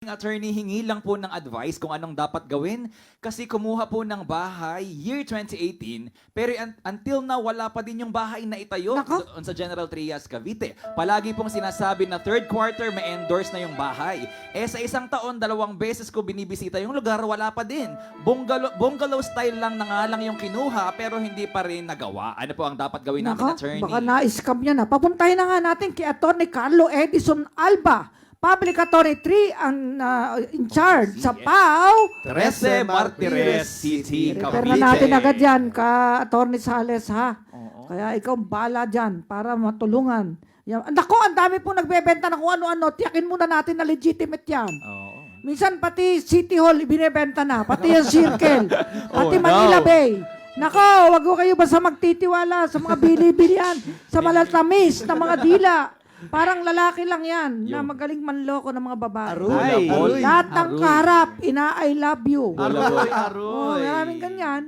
Attorney, hingi lang po ng advice kung anong dapat gawin kasi kumuha po ng bahay year 2018 pero until now wala pa din yung bahay na itayo Nako. doon sa General Trias, Cavite. Palagi pong sinasabi na third quarter may endorse na yung bahay. Sa isang taon, 2 beses ko binibisita yung lugar, wala pa din. Bungalow style lang na nga lang yung kinuha pero hindi pa rin nagawa. Ano po ang dapat gawin namin, Nako, attorney? baka na-scam niya na. Papuntahin na nga natin kay Atty. Carlo Edison Alba. Public Attorney 3 ang in charge sa PAO. 13 Martires City, Refer Cavite. na natin agad yan ka Atty. Sales ha. Oo. Kaya ikaw bala dyan para matulungan. Yan. Nako, ang dami po nagbebenta ng kung ano-ano. Tiyakin muna natin na legitimate yan. Oo. Minsan pati City Hall ibinebenta na. Pati yung Circle. Pati Oh, Manila no. Bay. Nako, wag ko kayo basta magtitiwala sa mga bili-bilian, sa malatamis na mga dila. Parang lalaki lang yan na magaling manloko ng mga babae. Aroy, aroy. Lahat ng kaharap, ina-I love you. Aroy, Oh, aroy. maraming ganyan.